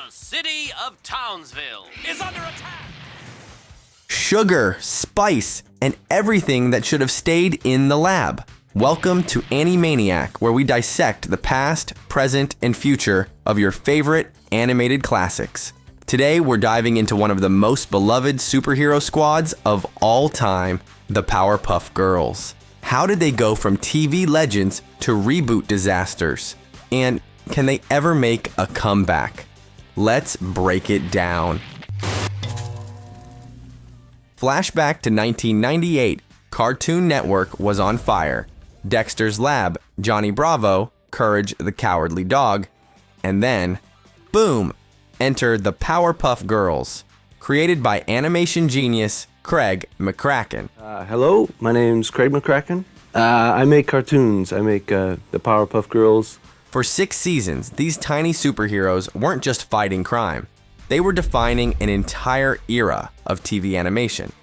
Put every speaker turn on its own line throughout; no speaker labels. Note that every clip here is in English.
The city of Townsville is under attack.
Sugar, spice, and everything that should have stayed in the lab. Welcome to Animaniac, where we dissect the past, present, and future of your favorite animated classics. Today, we're diving into one of the most beloved superhero squads of all time, the Powerpuff Girls. How did they go from TV legends to reboot disasters? And can they ever make a comeback? Let's break it down. Flashback to 1998, Cartoon Network was on fire. Dexter's Lab, Johnny Bravo, Courage the Cowardly Dog, and then, boom, enter the Powerpuff Girls, created by animation genius Craig McCracken.
Hello, my name's Craig McCracken. I make cartoons. I make the Powerpuff Girls.
For 6 seasons, these tiny superheroes weren't just fighting crime. They were defining an entire era of TV animation.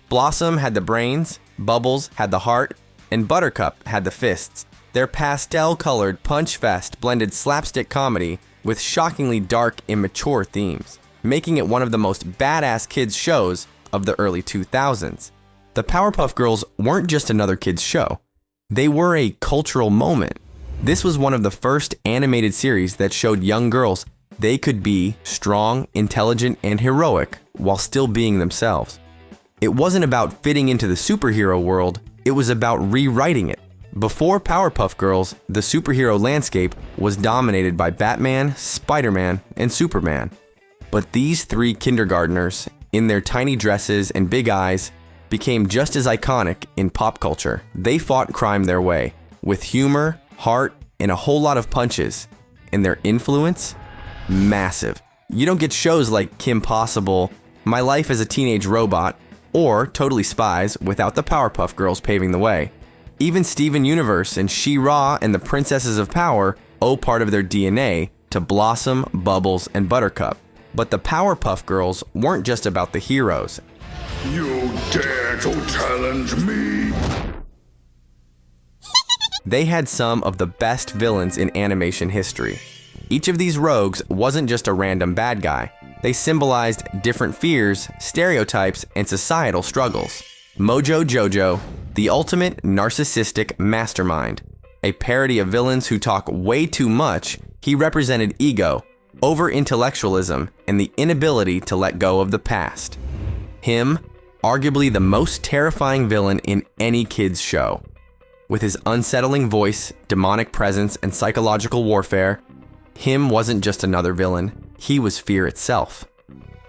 Blossom had the brains, Bubbles had the heart, and Buttercup had the fists. Their pastel-colored punch fest blended slapstick comedy with shockingly dark, immature themes, making it one of the most badass kids shows of the early 2000s. The Powerpuff Girls weren't just another kids show. They were a cultural moment. This was one of the first animated series that showed young girls they could be strong, intelligent, and heroic while still being themselves. It wasn't about fitting into the superhero world, it was about rewriting it. Before Powerpuff Girls, the superhero landscape was dominated by Batman, Spider-Man, and Superman. But these 3 kindergartners, in their tiny dresses and big eyes, became just as iconic in pop culture. They fought crime their way, with humor, heart, and a whole lot of punches. And their influence? Massive. You don't get shows like Kim Possible, My Life as a Teenage Robot, or Totally Spies without the Powerpuff Girls paving the way. Even Steven Universe and She-Ra and the Princesses of Power owe part of their DNA to Blossom, Bubbles, and Buttercup. But the Powerpuff Girls weren't just about the heroes.
You dare to challenge me?
They had some of the best villains in animation history. Each of these rogues wasn't just a random bad guy. They symbolized different fears, stereotypes, and societal struggles. Mojo Jojo, the ultimate narcissistic mastermind. A parody of villains who talk way too much, he represented ego, over-intellectualism, and the inability to let go of the past. Him, arguably the most terrifying villain in any kids show. With his unsettling voice, demonic presence, and psychological warfare, Him wasn't just another villain, he was fear itself.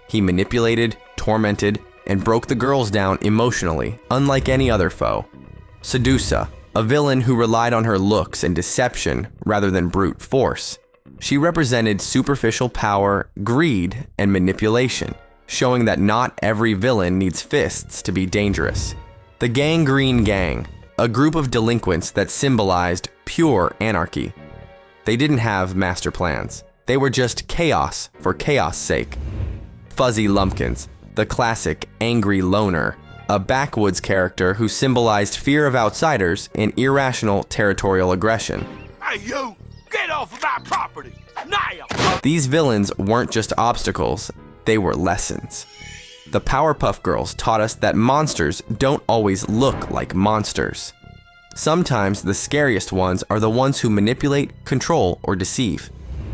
He manipulated, tormented, and broke the girls down emotionally, unlike any other foe. Sedusa, a villain who relied on her looks and deception rather than brute force. She represented superficial power, greed, and manipulation, showing that not every villain needs fists to be dangerous. The Gangrene Gang, a group of delinquents that symbolized pure anarchy. They didn't have master plans. They were just chaos for chaos' sake. Fuzzy Lumpkins, the classic angry loner, a backwoods character who symbolized fear of outsiders and irrational territorial aggression.
Hey, you! Get off of my property! Now!
These villains weren't just obstacles, they were lessons. The Powerpuff Girls taught us that monsters don't always look like monsters. Sometimes the scariest ones are the ones who manipulate, control, or deceive.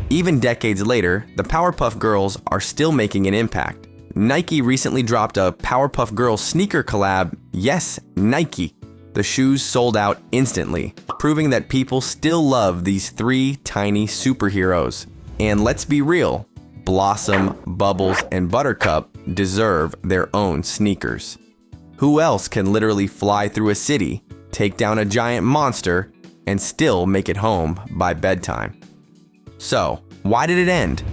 Even decades later, the Powerpuff Girls are still making an impact. Nike recently dropped a Powerpuff Girls sneaker collab. Yes, Nike. The shoes sold out instantly, proving that people still love these 3 tiny superheroes. And let's be real, Blossom, Bubbles, and Buttercup deserve their own sneakers. Who else can literally fly through a city, take down a giant monster, and still make it home by bedtime? So, why did it end?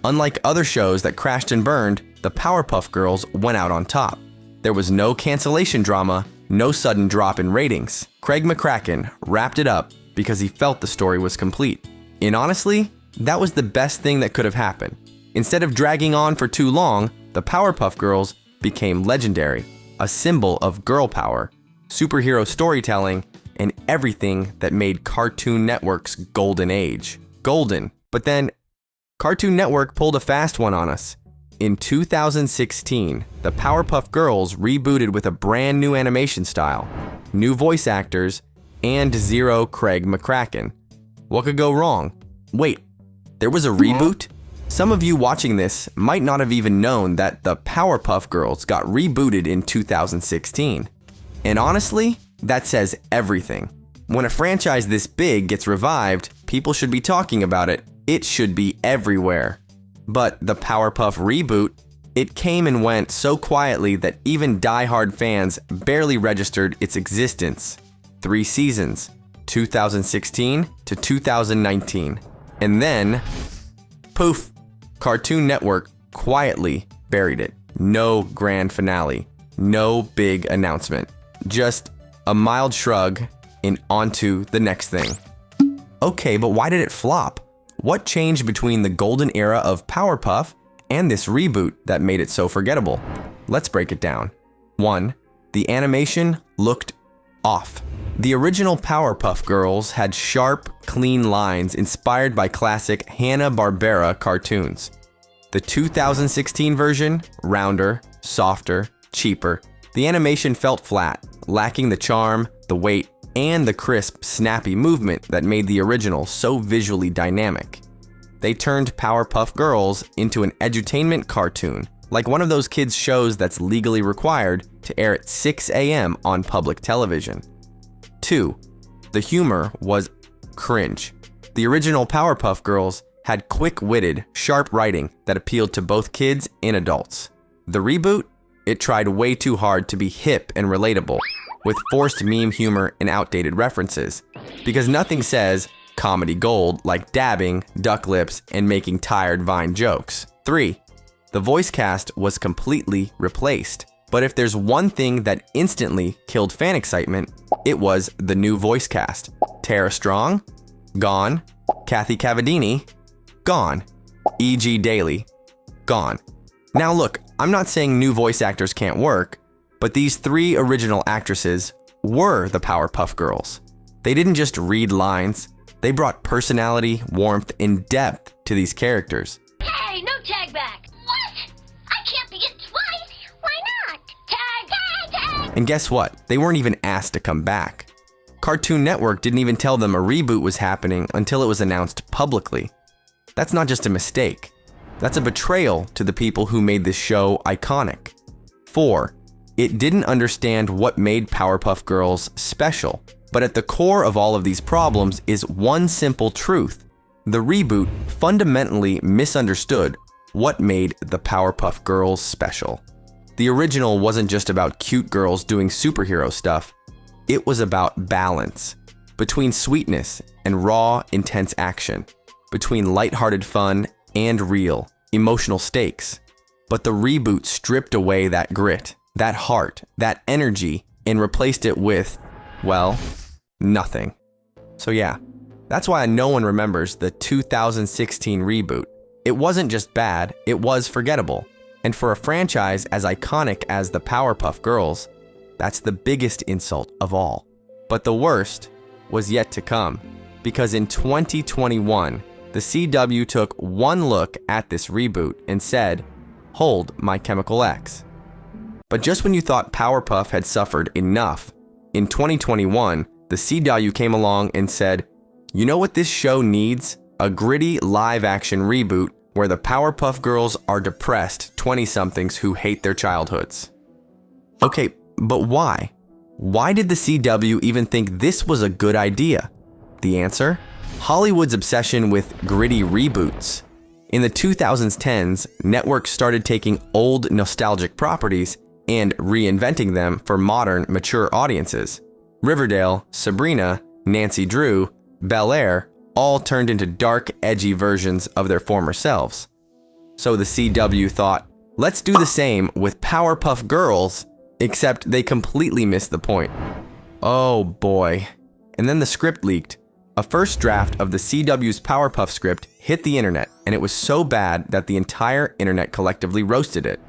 Unlike other shows that crashed and burned, the Powerpuff Girls went out on top. There was no cancellation drama, no sudden drop in ratings. Craig McCracken wrapped it up because he felt the story was complete. And honestly, that was the best thing that could have happened. Instead of dragging on for too long, the Powerpuff Girls became legendary, a symbol of girl power, superhero storytelling, and everything that made Cartoon Network's golden age golden. But then, Cartoon Network pulled a fast one on us. In 2016, the Powerpuff Girls rebooted with a brand new animation style, new voice actors, and zero Craig McCracken. What could go wrong? Wait, there was a reboot? Some of you watching this might not have even known that the Powerpuff Girls got rebooted in 2016. And honestly, that says everything. When a franchise this big gets revived, people should be talking about it. It should be everywhere. But the Powerpuff reboot, it came and went so quietly that even die-hard fans barely registered its existence. 3 seasons, 2016 to 2019. And then, poof, Cartoon Network quietly buried it. No grand finale, no big announcement. Just a mild shrug and onto the next thing. Okay, but why did it flop? What changed between the golden era of Powerpuff and this reboot that made it so forgettable? Let's break it down. 1. The animation looked off. The original Powerpuff Girls had sharp, clean lines inspired by classic Hanna-Barbera cartoons. The 2016 version, rounder, softer, cheaper. The animation felt flat, lacking the charm, the weight, and the crisp, snappy movement that made the original so visually dynamic. They turned Powerpuff Girls into an edutainment cartoon, like one of those kids' shows that's legally required to air at 6 a.m. on public television. 2. The humor was cringe. The original Powerpuff Girls had quick-witted, sharp writing that appealed to both kids and adults. The reboot? It tried way too hard to be hip and relatable, with forced meme humor and outdated references, because nothing says comedy gold like dabbing, duck lips, and making tired Vine jokes. 3. The voice cast was completely replaced. But if there's one thing that instantly killed fan excitement, it was the new voice cast. Tara Strong? Gone. Kathy Cavadini? Gone. E.G. Daily? Gone. Now look, I'm not saying new voice actors can't work, but these 3 original actresses were the Powerpuff Girls. They didn't just read lines, they brought personality, warmth, and depth to these characters.
Hey, no tag back! What? I can't be it twice! Why not? Tag!
And guess what? They weren't even asked to come back. Cartoon Network didn't even tell them a reboot was happening until it was announced publicly. That's not just a mistake. That's a betrayal to the people who made this show iconic. 4. It didn't understand what made Powerpuff Girls special. But at the core of all of these problems is one simple truth. The reboot fundamentally misunderstood what made the Powerpuff Girls special. The original wasn't just about cute girls doing superhero stuff. It was about balance. Between sweetness and raw, intense action. Between lighthearted fun and real, emotional stakes. But the reboot stripped away that grit, that heart, that energy, and replaced it with, well, nothing. So yeah, that's why no one remembers the 2016 reboot. It wasn't just bad, it was forgettable. And for a franchise as iconic as the Powerpuff Girls, that's the biggest insult of all. But the worst was yet to come, because in 2021, the CW took one look at this reboot and said, "Hold My Chemical X." But just when you thought Powerpuff had suffered enough, in 2021, the CW came along and said, "You know what this show needs? A gritty live-action reboot where the Powerpuff Girls are depressed 20-somethings who hate their childhoods." Okay, but why? Why did the CW even think this was a good idea? The answer? Hollywood's obsession with gritty reboots. In the 2010s, networks started taking old nostalgic properties and reinventing them for modern, mature audiences. Riverdale, Sabrina, Nancy Drew, Bel-Air all turned into dark, edgy versions of their former selves. So the CW thought, let's do the same with Powerpuff Girls, except they completely missed the point. Oh boy. And then the script leaked. A first draft of the CW's Powerpuff script hit the internet, and it was so bad that the entire internet collectively roasted it.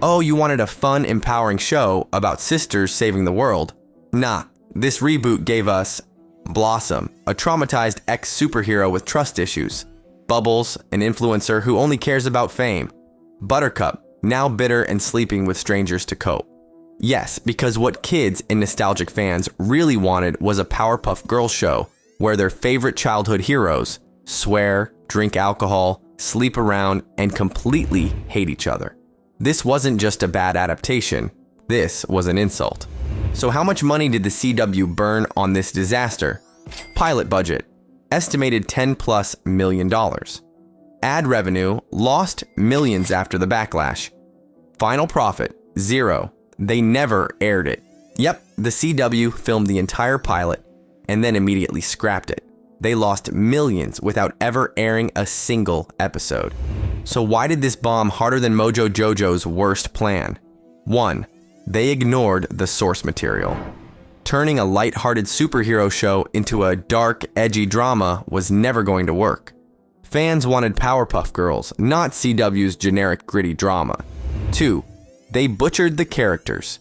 Oh, you wanted a fun, empowering show about sisters saving the world? Nah, this reboot gave us Blossom, a traumatized ex-superhero with trust issues. Bubbles, an influencer who only cares about fame. Buttercup, now bitter and sleeping with strangers to cope. Yes, because what kids and nostalgic fans really wanted was a Powerpuff Girls show where their favorite childhood heroes swear, drink alcohol, sleep around, and completely hate each other. This wasn't just a bad adaptation, this was an insult. So how much money did the CW burn on this disaster? Pilot budget, estimated $10+ million. Ad revenue, lost millions after the backlash. Final profit, 0. They never aired it. Yep, the CW filmed the entire pilot and then immediately scrapped it. They lost millions without ever airing a single episode. So why did this bomb harder than Mojo Jojo's worst plan? 1. They ignored the source material. Turning a light-hearted superhero show into a dark, edgy drama was never going to work. Fans wanted Powerpuff Girls, not CW's generic gritty drama. 2. They butchered the characters.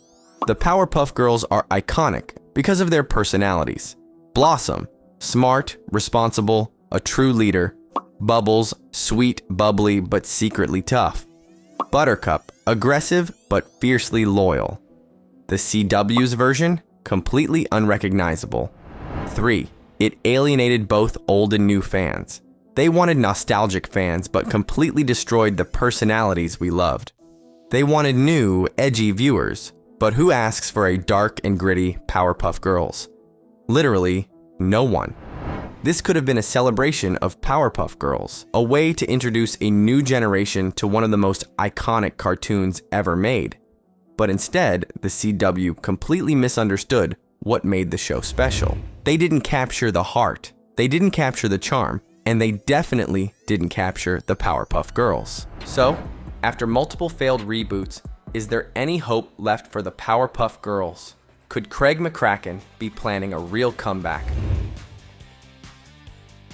The Powerpuff Girls are iconic because of their personalities. Blossom, smart, responsible, a true leader. Bubbles, sweet, bubbly, but secretly tough. Buttercup, aggressive, but fiercely loyal. The CW's version, completely unrecognizable. 3. It alienated both old and new fans. They wanted nostalgic fans, but completely destroyed the personalities we loved. They wanted new, edgy viewers, but who asks for a dark and gritty Powerpuff Girls? Literally, no one. This could have been a celebration of Powerpuff Girls, a way to introduce a new generation to one of the most iconic cartoons ever made. But instead, the CW completely misunderstood what made the show special. They didn't capture the heart, they didn't capture the charm, and they definitely didn't capture the Powerpuff Girls. So, after multiple failed reboots, is there any hope left for the Powerpuff Girls? Could Craig McCracken be planning a real comeback?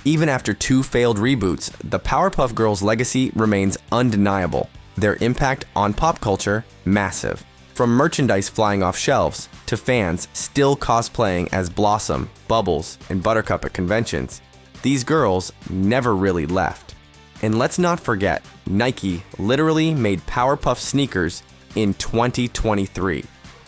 Even after 2 failed reboots, the Powerpuff Girls' legacy remains undeniable. Their impact on pop culture, massive. From merchandise flying off shelves, to fans still cosplaying as Blossom, Bubbles, and Buttercup at conventions, these girls never really left. And let's not forget, Nike literally made Powerpuff sneakers in 2023.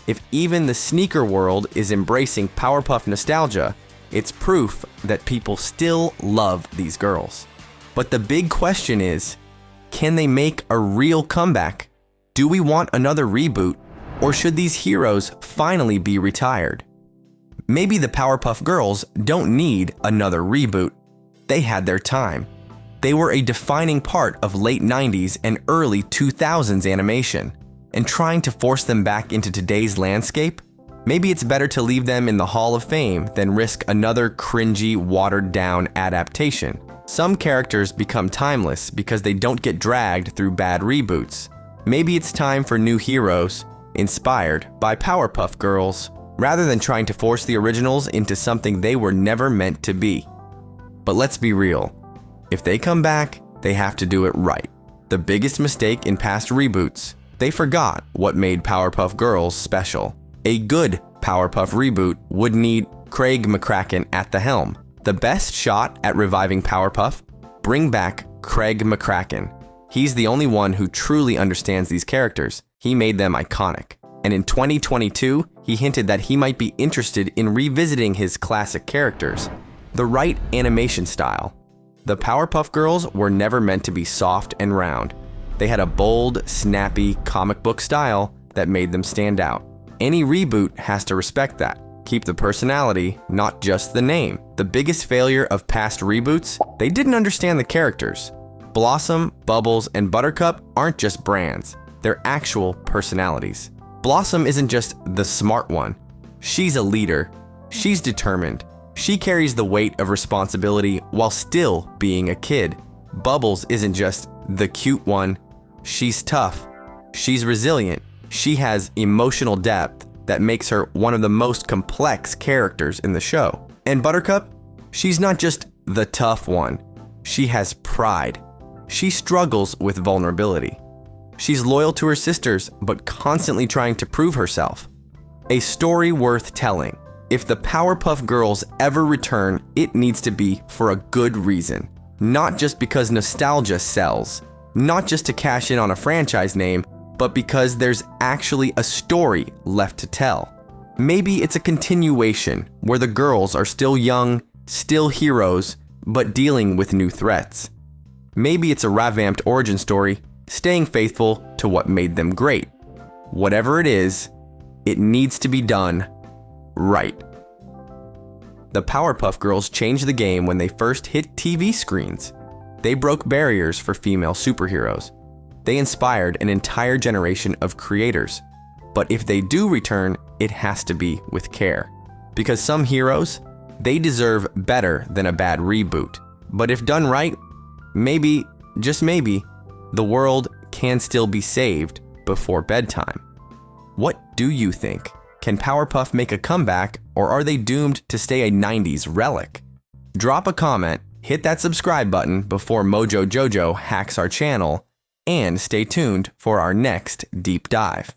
If even the sneaker world is embracing Powerpuff nostalgia, it's proof that people still love these girls. But the big question is, can they make a real comeback? Do we want another reboot, or should these heroes finally be retired? Maybe the Powerpuff Girls don't need another reboot. They had their time. They were a defining part of late 90s and early 2000s animation, and trying to force them back into today's landscape? Maybe it's better to leave them in the Hall of Fame than risk another cringy, watered-down adaptation. Some characters become timeless because they don't get dragged through bad reboots. Maybe it's time for new heroes, inspired by Powerpuff Girls, rather than trying to force the originals into something they were never meant to be. But let's be real. If they come back, they have to do it right. The biggest mistake in past reboots, they forgot what made Powerpuff Girls special. A good Powerpuff reboot would need Craig McCracken at the helm. The best shot at reviving Powerpuff? Bring back Craig McCracken. He's the only one who truly understands these characters. He made them iconic. And in 2022, he hinted that he might be interested in revisiting his classic characters. The right animation style. The Powerpuff Girls were never meant to be soft and round. They had a bold, snappy comic book style that made them stand out. Any reboot has to respect that. Keep the personality, not just the name. The biggest failure of past reboots, they didn't understand the characters. Blossom, Bubbles, and Buttercup aren't just brands. They're actual personalities. Blossom isn't just the smart one. She's a leader. She's determined. She carries the weight of responsibility while still being a kid. Bubbles isn't just the cute one. She's tough. She's resilient. She has emotional depth that makes her one of the most complex characters in the show. And Buttercup? She's not just the tough one. She has pride. She struggles with vulnerability. She's loyal to her sisters, but constantly trying to prove herself. A story worth telling. If the Powerpuff Girls ever return, it needs to be for a good reason. Not just because nostalgia sells, not just to cash in on a franchise name, but because there's actually a story left to tell. Maybe it's a continuation where the girls are still young, still heroes, but dealing with new threats. Maybe it's a revamped origin story, staying faithful to what made them great. Whatever it is, it needs to be done right. The Powerpuff Girls changed the game when they first hit TV screens. They broke barriers for female superheroes. They inspired an entire generation of creators. But if they do return, it has to be with care. Because some heroes, they deserve better than a bad reboot. But if done right, maybe, just maybe, the world can still be saved before bedtime. What do you think? Can Powerpuff make a comeback, or are they doomed to stay a 90s relic? Drop a comment, hit that subscribe button before Mojo Jojo hacks our channel, and stay tuned for our next deep dive.